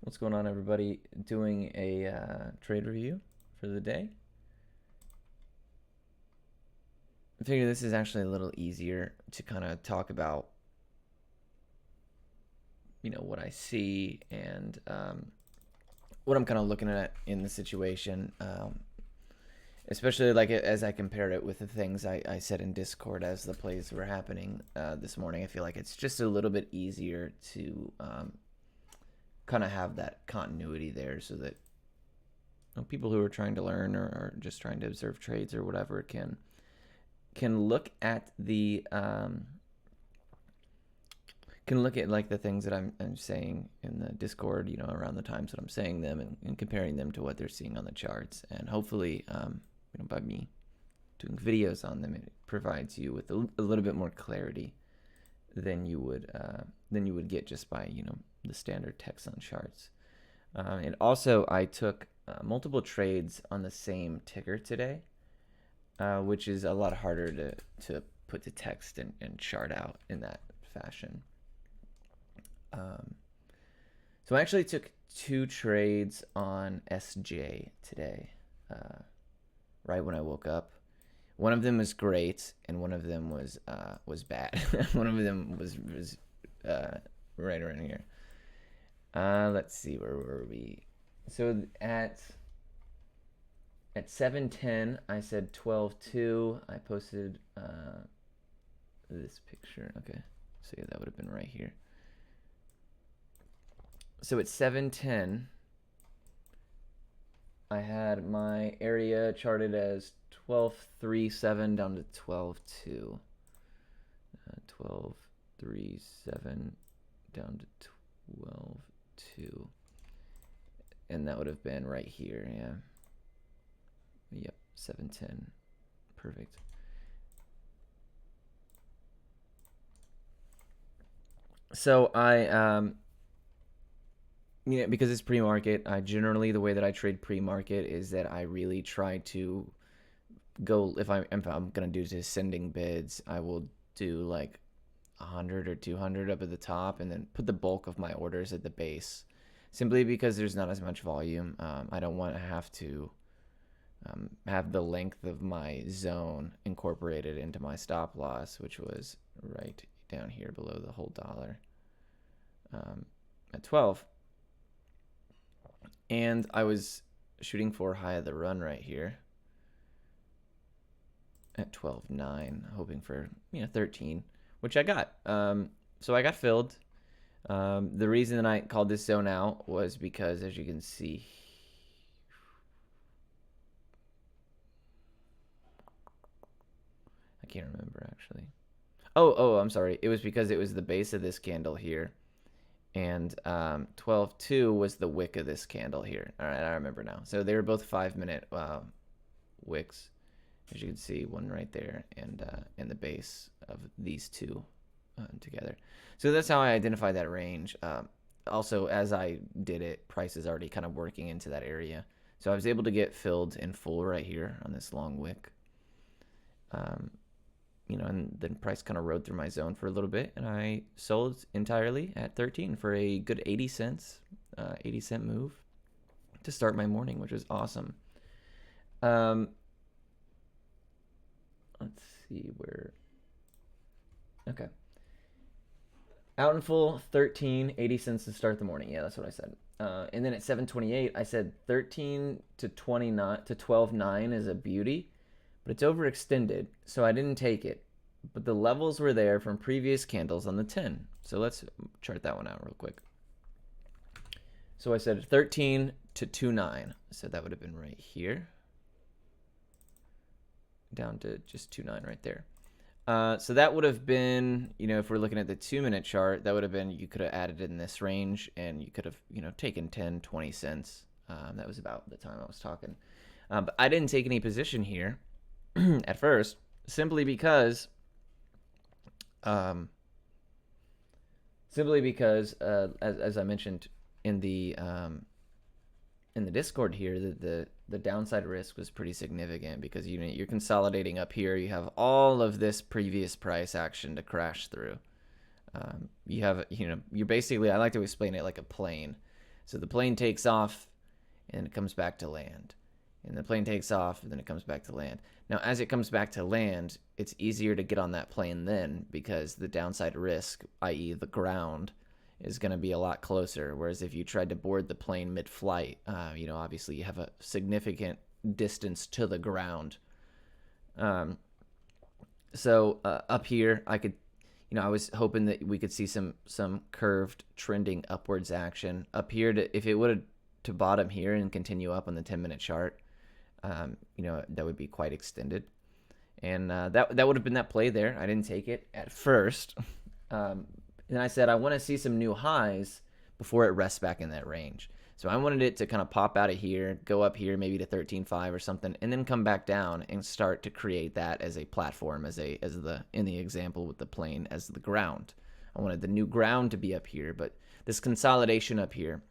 What's going on, everybody? Doing a trade review for the day. I figure this is actually a little easier to kind of talk about, what I see and what I'm kind of looking at in the situation. Especially like as I compared it with the things I said in Discord as the plays were happening this morning. I feel like it's just a little bit easier to kind of have that continuity there, so that people who are trying to learn or just trying to observe trades or whatever can look at the can look at like the things that I'm saying in the Discord, around the times that I'm saying them, and comparing them to what they're seeing on the charts. And hopefully, by me doing videos on them, it provides you with a little bit more clarity than you would get just by the standard text on charts. And also, I took multiple trades on the same ticker today, which is a lot harder to put the text and chart out in that fashion. So I actually took 2 trades on SJ today, right when I woke up. One of them was great, and one of them was bad. One of them was right around here. Let's see, where were we? So at 7:10, I said 12.2. I posted this picture. Okay, so yeah, that would have been right here. So at 7:10, I had my area charted as 12.37 down to 12.2. 12.37 down to 12.2. And that would have been right here, yeah. Yep, 7:10. Perfect. So I because it's pre-market, I generally, the way that I trade pre-market is that I really try to go, if I'm gonna do descending bids, I will do like 100 or 200 up at the top, and then put the bulk of my orders at the base, simply because there's not as much volume. I don't want to have to have the length of my zone incorporated into my stop loss, which was right down here below the whole dollar, at 12. And I was shooting for high of the run right here at 12.9, hoping for 13, which I got. So I got filled. The reason that I called this zone out was because, as you can see, I can't remember actually. Oh, I'm sorry. It was because it was the base of this candle here, and 12.2 was the wick of this candle here. All right, I remember now. So they were both 5-minute wicks, as you can see, one right there, and the base of these two together. So that's how I identified that range. Also, as I did it, price is already kind of working into that area. So I was able to get filled in full right here on this long wick. And then price kind of rode through my zone for a little bit, and I sold entirely at 13 for a good 80 cents, 80-cent move to start my morning, which was awesome. Let's see where. Okay. Out in full, 13, 80 cents to start the morning. Yeah, that's what I said. And then at 7:28, I said 13 to 29 to 12.9 is a beauty, but it's overextended, so I didn't take it. But the levels were there from previous candles on the 10. So let's chart that one out real quick. So I said 13 to 2.9. So that would have been right here, down to just 2.9 right there. So that would have been, if we're looking at the 2-minute chart, that would have been, you could have added in this range, and you could have, taken 10, 20 cents. That was about the time I was talking. But I didn't take any position here at first, simply because as I mentioned in the Discord here, the downside risk was pretty significant, because you're consolidating up here. You have all of this previous price action to crash through. You have, you're basically, I like to explain it like a plane. So the plane takes off and it comes back to land. And the plane takes off and then it comes back to land. Now, as it comes back to land, it's easier to get on that plane then because the downside risk, i.e., the ground, is going to be a lot closer. Whereas if you tried to board the plane mid-flight, obviously you have a significant distance to the ground. So up here, I was hoping that we could see some curved trending upwards action up here. If it would to bottom here and continue up on the 10-minute chart, that would be quite extended. And that would have been that play there. I didn't take it at first. And I said I want to see some new highs before it rests back in that range. So I wanted it to kind of pop out of here, go up here maybe to 13.5 or something, and then come back down and start to create that as a platform, in the example with the plane as the ground. I wanted the new ground to be up here, but this consolidation up here,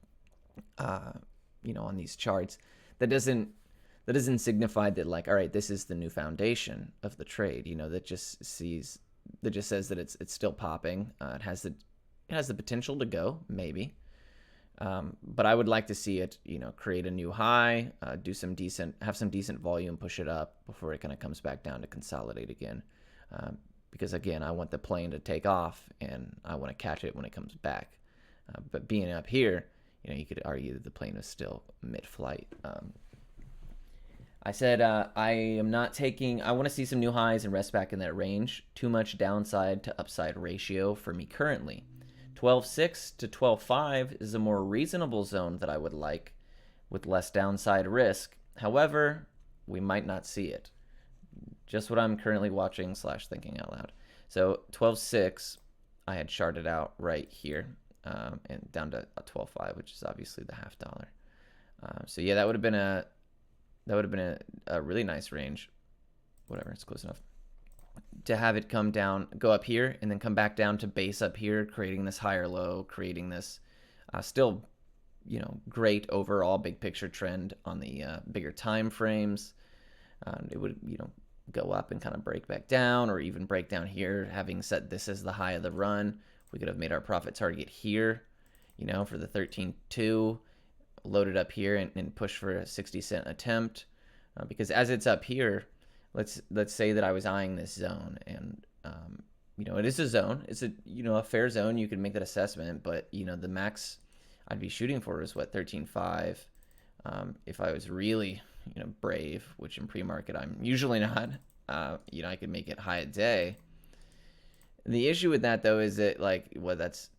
on these charts, that doesn't signify that, like, all right, this is the new foundation of the trade. That just says that it's still popping. It has the potential to go, maybe. But I would like to see it, create a new high, have some decent volume, push it up before it kind of comes back down to consolidate again. Because again, I want the plane to take off and I want to catch it when it comes back. But being up here, you could argue that the plane is still mid-flight. I said I want to see some new highs and rest back in that range. Too much downside to upside ratio for me currently. 12.6 to 12.5 is a more reasonable zone that I would like with less downside risk. However, we might not see it. Just what I'm currently watching / thinking out loud. So 12.6, I had charted out right here and down to a 12.5, which is obviously the half dollar. So yeah, that would have been a really nice range. Whatever, it's close enough. To have it come down, go up here, and then come back down to base up here, creating this higher low, creating this still, great overall big picture trend on the bigger time frames. It would, go up and kind of break back down, or even break down here, having set this as the high of the run. We could have made our profit target here, for the 13.2, loaded up here and push for a 60-cent attempt. Because as it's up here, let's say that I was eyeing this zone, and it is a zone. It's a fair zone. You can make that assessment, but the max I'd be shooting for is what, 13.5. If I was really brave, which in pre-market I'm usually not, I could make it high a day. The issue with that though is that that's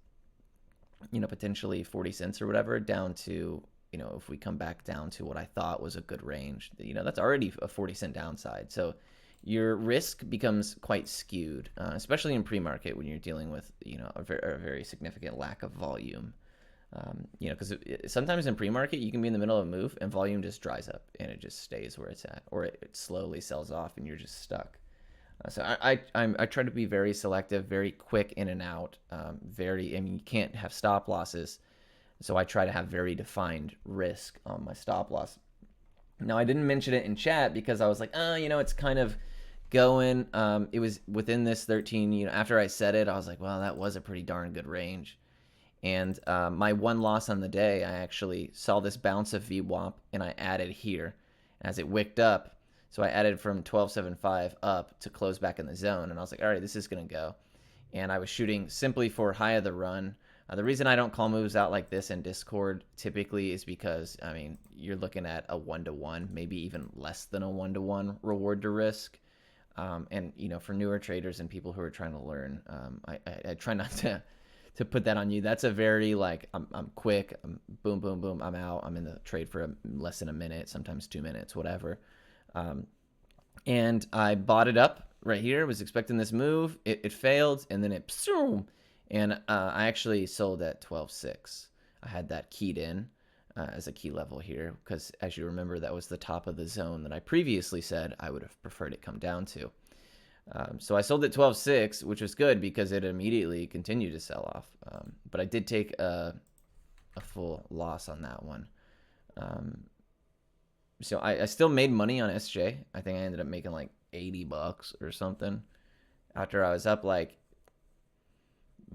potentially 40 cents or whatever down to if we come back down to what I thought was a good range, that's already a 40-cent downside. So your risk becomes quite skewed, especially in pre-market when you're dealing with, a very significant lack of volume. Because sometimes in pre-market, you can be in the middle of a move and volume just dries up and it just stays where it's at, or it slowly sells off and you're just stuck. So I try to be very selective, very quick in and out, you can't have stop losses. So I try to have very defined risk on my stop loss. Now, I didn't mention it in chat because I was like, it's kind of going. It was within this 13, after I said it, I was like, well, that was a pretty darn good range. And my one loss on the day, I actually saw this bounce of VWAP and I added here as it wicked up. So I added from 12.75 up to close back in the zone. And I was like, all right, this is going to go. And I was shooting simply for high of the run. The reason I don't call moves out like this in Discord typically is because, you're looking at a 1-to-1, maybe even less than a 1-to-1 reward to risk. And, for newer traders and people who are trying to learn, I try not to put that on you. That's a very, I'm quick, boom, boom, boom, I'm out. I'm in the trade for less than a minute, sometimes 2 minutes, whatever. And I bought it up right here, was expecting this move. It failed, and then it, and I actually sold at 12.6. I had that keyed in as a key level here because, as you remember, that was the top of the zone that I previously said I would have preferred it come down to. So I sold at 12.6, which was good because it immediately continued to sell off. But I did take a full loss on that one. So I still made money on SJ. I think I ended up making like $80 or something after I was up like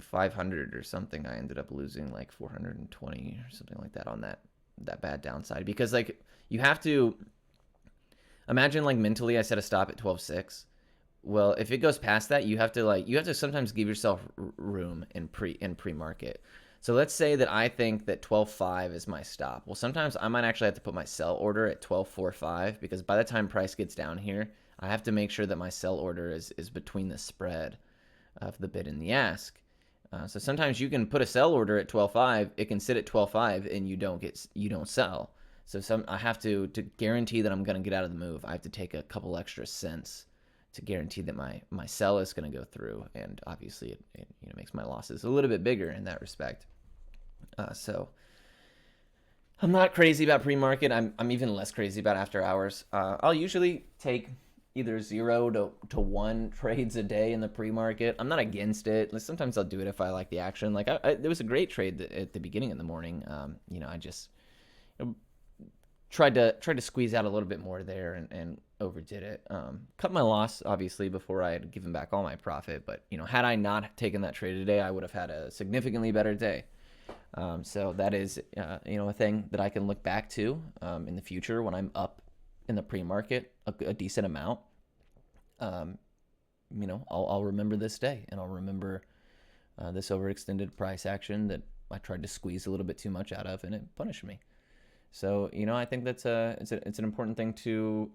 500 or something. I ended up losing like 420 or something like that on that bad downside, because like you have to imagine, like, mentally I set a stop at 12.6. Well, if it goes past that, you have to sometimes give yourself room in pre-market. So let's say that I think that 12.5 is my stop. Well, sometimes I might actually have to put my sell order at 12.45, because by the time price gets down here, I have to make sure that my sell order is between the spread of the bid and the ask. So sometimes you can put a sell order at 12.5, it can sit at 12.5, and you don't sell. So I have to guarantee that I'm going to get out of the move. I have to take a couple extra cents to guarantee that my sell is going to go through, and obviously it makes my losses a little bit bigger in that respect. So I'm not crazy about pre-market. I'm even less crazy about after hours. I'll usually take either 0 to 1 trades a day in the pre-market. I'm not against it. Like, sometimes I'll do it if I like the action. Like there was a great trade at the beginning of the morning. I just tried to squeeze out a little bit more there and overdid it. Cut my loss obviously before I had given back all my profit. But had I not taken that trade today, I would have had a significantly better day. So that is a thing that I can look back to in the future when I'm up in the pre-market a decent amount. I'll remember this day, and I'll remember this overextended price action that I tried to squeeze a little bit too much out of, and it punished me. So I think that's it's an important thing to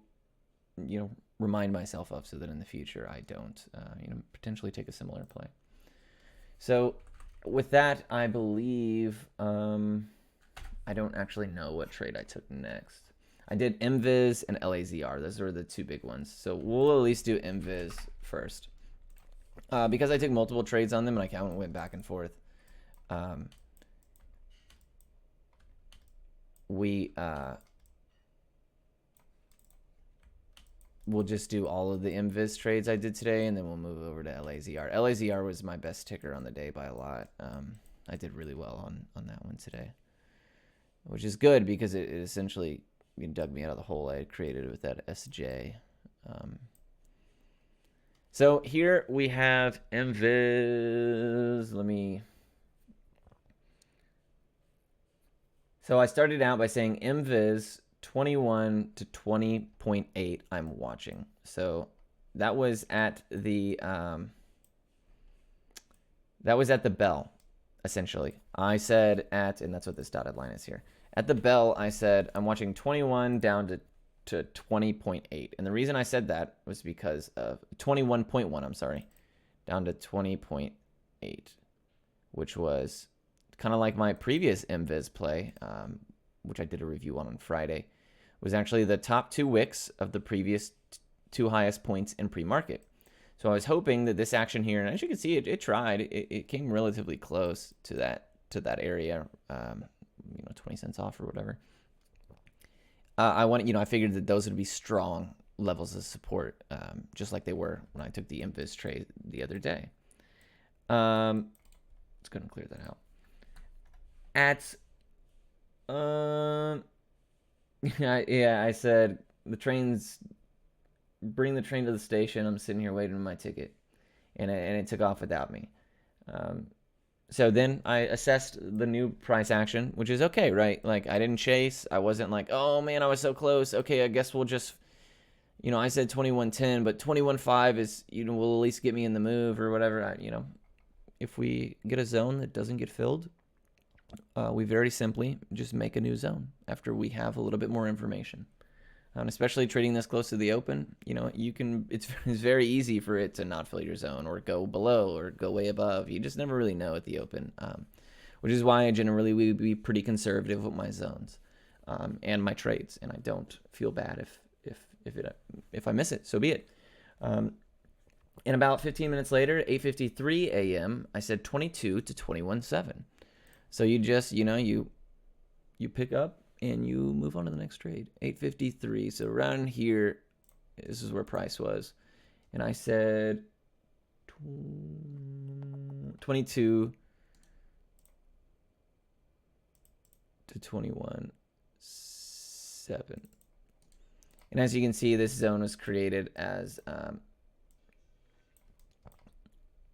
remind myself of, so that in the future I don't potentially take a similar play. So with that, I believe I don't actually know what trade I took next. I did MVIZ and LAZR. Those are the two big ones. So we'll at least do MVIZ first. Because I took multiple trades on them and I kind of went back and forth. We'll just do all of the MVIZ trades I did today, and then we'll move over to LAZR. LAZR was my best ticker on the day by a lot. I did really well on that one today, which is good because it essentially dug me out of the hole I had created with that SJ. So here we have MVIZ. So I started out by saying MVIZ 21 to 20.8 I'm watching. So that was at the bell, essentially. I said and that's what this dotted line is here. At the bell, I said I'm watching 21 down to 20.8. And the reason I said that was because of 21.1, I'm sorry, down to 20.8, which was kind of like my previous MVIZ play, which I did a review on Friday, was actually the top 2 wicks of the previous 2 highest points in pre-market. So I was hoping that this action here, and as you can see, it tried. It came relatively close to that area, 20 cents off or whatever. I figured that those would be strong levels of support, just like they were when I took the MVIZ trade the other day. Let's go and clear that out. I said bring the train to the station. I'm sitting here waiting for my ticket, and it took off without me. So then I assessed the new price action, which is okay, right? Like, I didn't chase. I wasn't like, oh man, I was so close. Okay, I guess we'll just, I said 21.10, but 21.5 is, will at least get me in the move or whatever. If we get a zone that doesn't get filled, we very simply just make a new zone after we have a little bit more information. And especially trading this close to the open, it's very easy for it to not fill your zone or go below or go way above. You just never really know at the open, which is why I generally would be pretty conservative with my zones and my trades, and I don't feel bad if I miss it. So be it. And about 15 minutes later, 8:53 a.m., I said 22 to 21.7. So you just you pick up and you move on to the next trade. 8:53. So around here, this is where price was. And I said 22 to 21.7. And as you can see, this zone was created as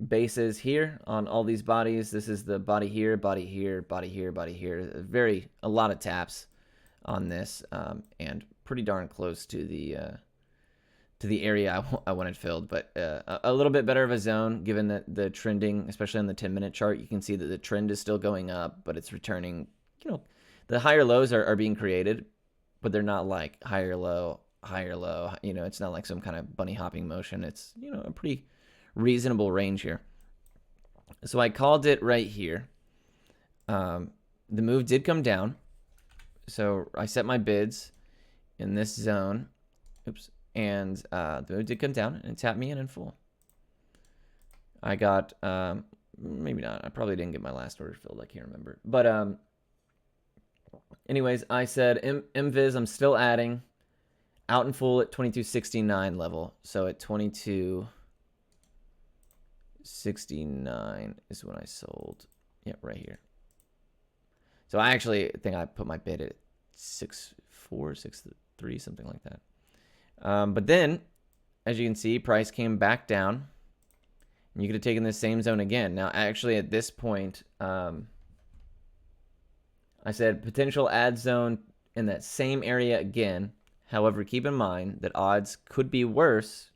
bases here on all these bodies. This is the body here, body here, body here, body here. A lot of taps on this, and pretty darn close to the area I wanted filled, but a little bit better of a zone given that the trending, especially on the 10-minute chart, you can see that the trend is still going up, but it's returning. You know, the higher lows are being created, but they're not like higher low, higher low. You know, it's not like some kind of bunny hopping motion. It's, you know, a pretty reasonable range here. So I called it right here. The move did come down. So I set my bids in this zone. Oops. And the move did come down and tapped me in full. I got, maybe not. I probably didn't get my last order filled. I can't remember. But anyways, I said MViz, I'm still adding. Out in full at 2269 level. So at 2269 is when I sold. Yeah, right here. So I actually think I put my bid at 6.4, 6.3, something like that. But then, as you can see, price came back down. And you could have taken the same zone again. Now, actually, at this point, I said potential add zone in that same area again. However, keep in mind that odds could be worse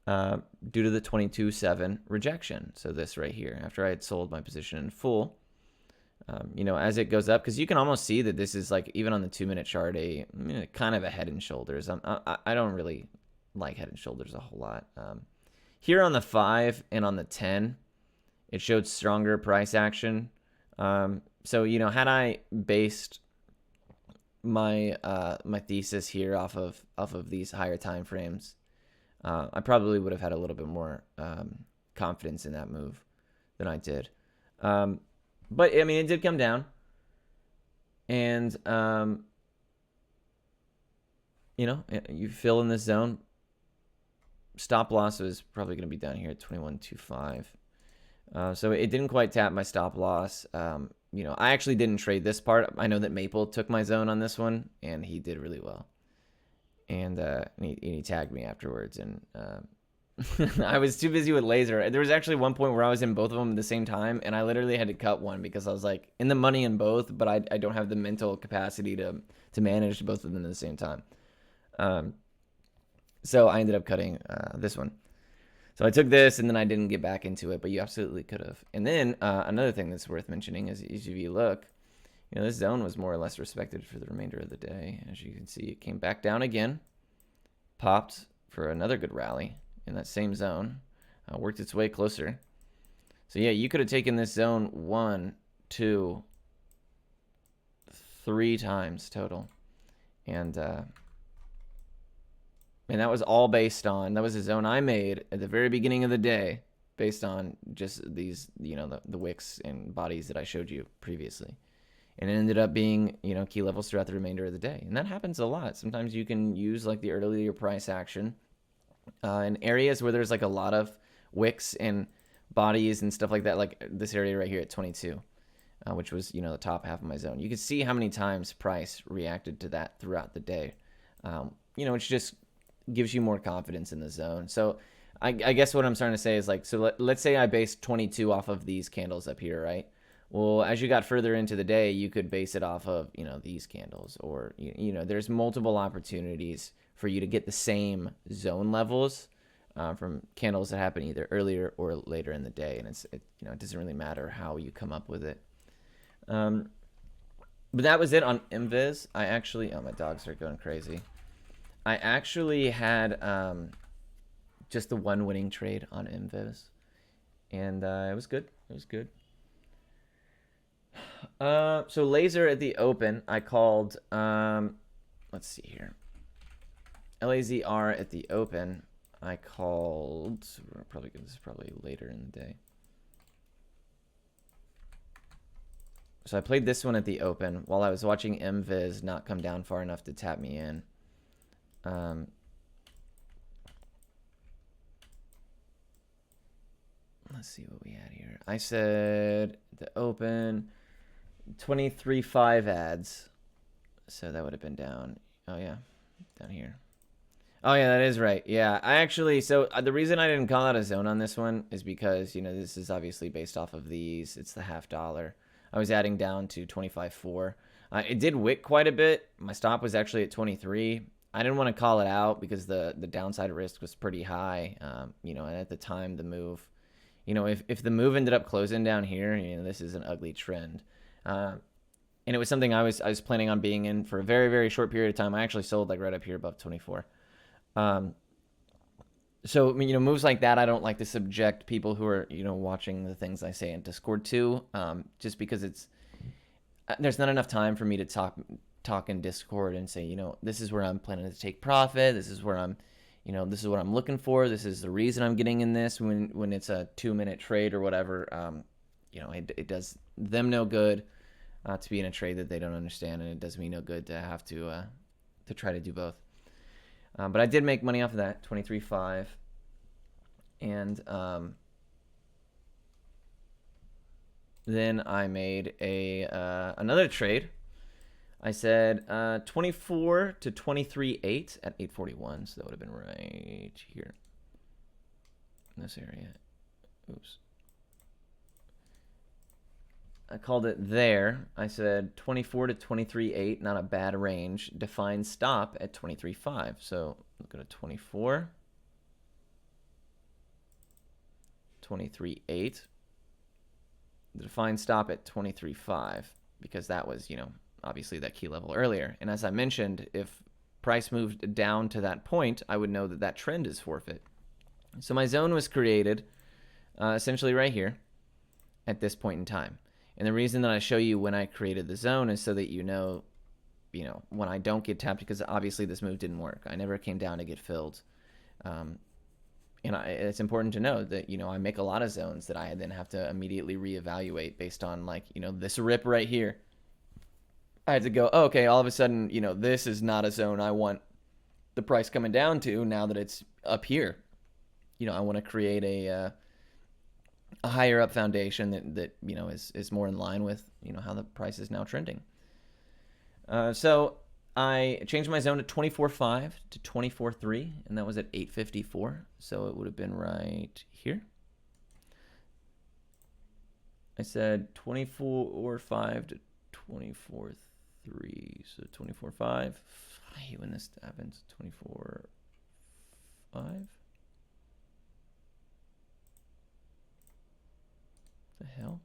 due to the 22.7 rejection. So this right here, after I had sold my position in full, you know, as it goes up, because you can almost see that this is like, even on the 2-minute chart, kind of a head and shoulders. I don't really like head and shoulders a whole lot. Here on the 5 and on the 10, it showed stronger price action. So, you know, had I based my my thesis here off of these higher time frames, I probably would have had a little bit more confidence in that move than I did. But I mean, it did come down, and you know, you fill in this zone. Stop loss is probably going to be down here at 21.25. So it didn't quite tap my stop loss. You know, I actually didn't trade this part. I know that Maple took my zone on this one, and he did really well. And he tagged me afterwards, and I was too busy with laser. There was actually one point where I was in both of them at the same time, and I literally had to cut one because I was like in the money in both, but I don't have the mental capacity to manage both of them at the same time. So I ended up cutting this one. So I took this, and then I didn't get back into it, but you absolutely could have. And then another thing that's worth mentioning is, if you look, you know, this zone was more or less respected for the remainder of the day. As you can see, it came back down again, popped for another good rally in that same zone, worked its way closer. So yeah, you could have taken this zone 1, 2, 3 times total. And that was all based on, that was a zone I made at the very beginning of the day based on just these, you know, the wicks and bodies that I showed you previously. And it ended up being, you know, key levels throughout the remainder of the day. And that happens a lot. Sometimes you can use like the earlier price action in areas where there's like a lot of wicks and bodies and stuff like that, like this area right here at 22, which was, you know, the top half of my zone. You can see how many times price reacted to that throughout the day, you know, which just gives you more confidence in the zone. So I guess what I'm starting to say is like, so let's say I based 22 off of these candles up here, right? Well, as you got further into the day, you could base it off of, you know, these candles, or, you know, there's multiple opportunities for you to get the same zone levels from candles that happen either earlier or later in the day. And you know, it doesn't really matter how you come up with it. But that was it on MViz. I actually, oh, my dogs are going crazy. I actually had just the one winning trade on MViz, and it was good. It was good. So laser at the open, I called, let's see here. LAZR at the open, I called, this is probably later in the day. So I played this one at the open while I was watching MViz not come down far enough to tap me in. Let's see what we had here. I said the open 23.5 ads. So that would have been down. Oh yeah, down here. Oh yeah, that is right. Yeah, I actually the reason I didn't call out a zone on this one is because this is obviously based off of these. It's the half dollar. I was adding down to 25.4. It did wick quite a bit. My stop was actually at 23. I didn't want to call it out because the downside risk was pretty high. And at the time the move, if the move ended up closing down here, this is an ugly trend. And it was something I was planning on being in for a very very short period of time. I actually sold like right up here above 24. Um, so moves like that, I don't like to subject people who are watching the things I say in Discord to, just because there's not enough time for me to talk in Discord and say this is where I'm planning to take profit. This is where this is what I'm looking for. This is the reason I'm getting in this when it's a 2-minute trade or whatever. It does them no good to be in a trade that they don't understand, and it does me no good to have to try to do both. But I did make money off of that, 23.5. And then I made another trade. I said 24 to 23.8 at 841. So that would have been right here in this area. Oops. I called it there. I said 24 to 23.8, not a bad range. Defined stop at 23.5. So look at a 24, 23.8. The defined stop at 23.5 because that was, obviously that key level earlier. And as I mentioned, if price moved down to that point, I would know that that trend is forfeit. So my zone was created essentially right here at this point in time. And the reason that I show you when I created the zone is so that when I don't get tapped, because obviously this move didn't work. I never came down to get filled. And it's important to know that, I make a lot of zones that I then have to immediately reevaluate based on this rip right here. I had to go, oh, okay, all of a sudden, this is not a zone I want the price coming down to now that it's up here. I want to create a higher up foundation that is more in line with how the price is now trending. So I changed my zone to 24.5 to 24.3, and that was at 854. So it would have been right here. I said 24.5 to 24.3. So 24.5. I hate when this happens. 24.5. The hell?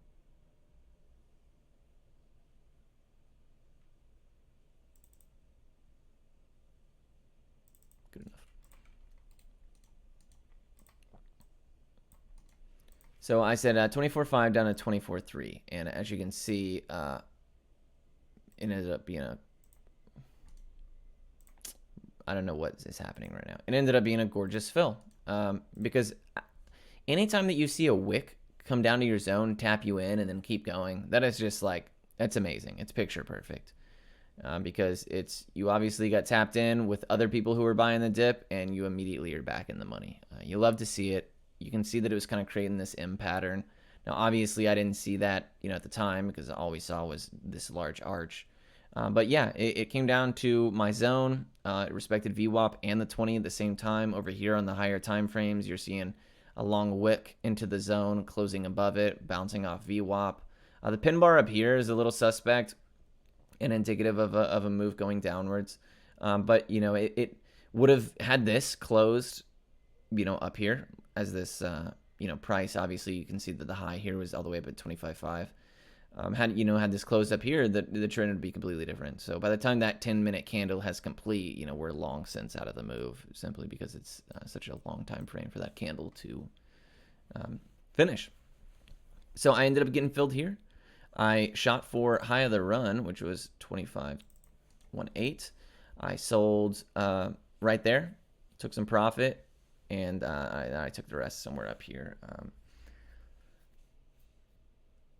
Good enough. So I said 24.5 down to 24.3, and as you can see, it ended up being I don't know what is happening right now. It ended up being a gorgeous fill, because anytime that you see a wick come down to your zone, tap you in, and then keep going, that is just that's amazing. It's picture perfect. Because you obviously got tapped in with other people who were buying the dip, and you immediately are back in the money. You love to see it. You can see that it was kind of creating this M pattern. Now, obviously, I didn't see that at the time because all we saw was this large arch. But yeah, it came down to my zone. It respected VWAP and the 20 at the same time. Over here on the higher time frames, you're seeing a long wick into the zone, closing above it, bouncing off VWAP. The pin bar up here is a little suspect and indicative of a move going downwards. But it would have had this closed, up here as this, price. Obviously, you can see that the high here was all the way up at 25.5. Had this closed up here, the trend would be completely different. So by the time that 10-minute candle has complete, we're long since out of the move, simply because it's such a long time frame for that candle to finish. So I ended up getting filled here. I shot for high of the run, which was 25.18. I sold right there, took some profit, and I took the rest somewhere up here.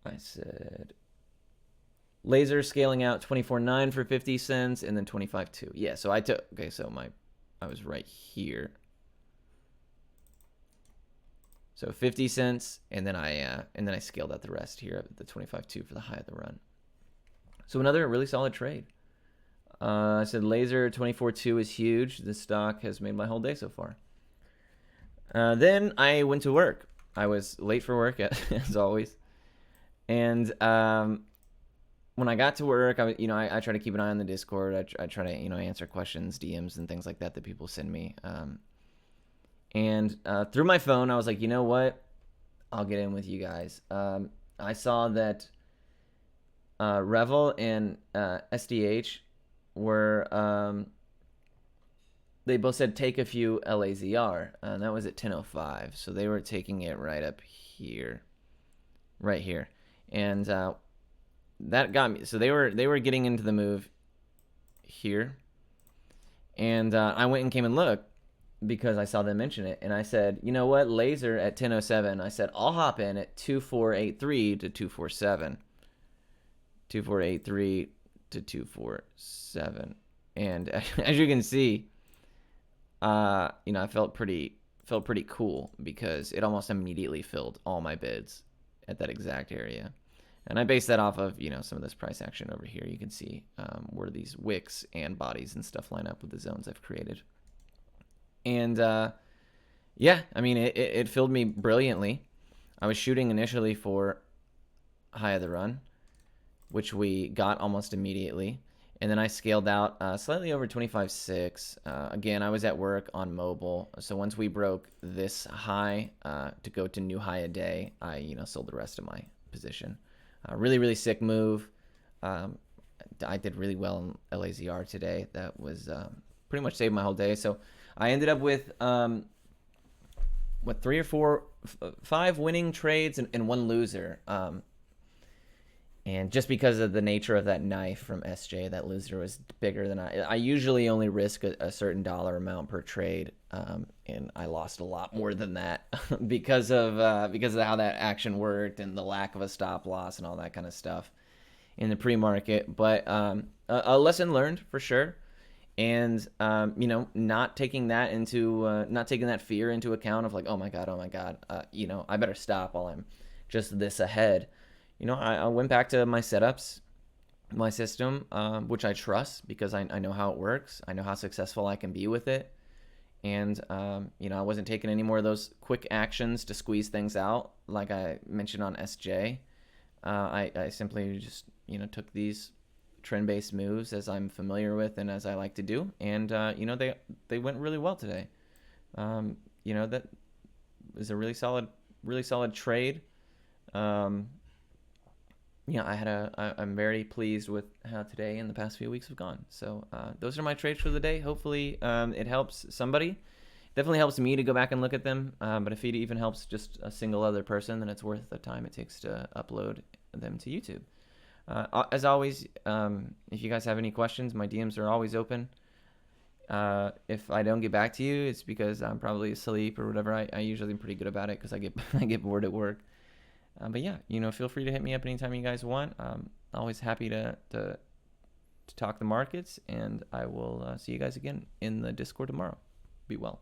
I said laser scaling out 24.9 for 50 cents, and then 25.2. Yeah, so I took, okay, so I was right here. So 50 cents, and then I scaled out the rest here at the 25.2 for the high of the run. So another really solid trade. I said laser 24.2 is huge. This stock has made my whole day so far. Then I went to work. I was late for work as always, and when I got to work, I try to keep an eye on the Discord. I try to answer questions, DMs, and things like that people send me. And through my phone, I was like, you know what? I'll get in with you guys. I saw that Revel and SDH were they both said take a few LAZR, and that was at 10:05. So they were taking it right up here, right here, and that got me. So they were getting into the move here, and I went and came and looked because I saw them mention it, and I said, you know what, laser at 10:07. I said I'll hop in at 2483 to 247, 2483 to 247, and as you can see, I felt pretty cool because it almost immediately filled all my bids at that exact area. And I based that off of, some of this price action over here. You can see where these wicks and bodies and stuff line up with the zones I've created. And yeah, I mean, it filled me brilliantly. I was shooting initially for high of the run, which we got almost immediately. And then I scaled out slightly over 25.6. Again, I was at work on mobile. So once we broke this high to go to new high a day, I sold the rest of my position. Really, really sick move. I did really well in LAZR today. That was pretty much saved my whole day. So I ended up with, 3 or 5 winning trades and 1 loser. And just because of the nature of that knife from SJ, that loser was bigger than I usually only risk a certain dollar amount per trade, and I lost a lot more than that because of how that action worked and the lack of a stop loss and all that kind of stuff in the pre-market. But a lesson learned for sure, and not taking that fear into account of like, oh my god, I better stop while I'm just this ahead. I went back to my setups, my system, which I trust because I know how it works. I know how successful I can be with it. And, I wasn't taking any more of those quick actions to squeeze things out like I mentioned on SJ. I simply just, took these trend-based moves as I'm familiar with and as I like to do. And, they went really well today. That was a really solid trade. I'm very pleased with how today and the past few weeks have gone. So those are my trades for the day. Hopefully it helps somebody. Definitely helps me to go back and look at them. But if it even helps just a single other person, then it's worth the time it takes to upload them to YouTube. As always, if you guys have any questions, my DMs are always open. If I don't get back to you, it's because I'm probably asleep or whatever. I usually am pretty good about it because I get bored at work. But yeah, feel free to hit me up anytime you guys want. Always happy to talk the markets, and I will see you guys again in the Discord tomorrow. Be well.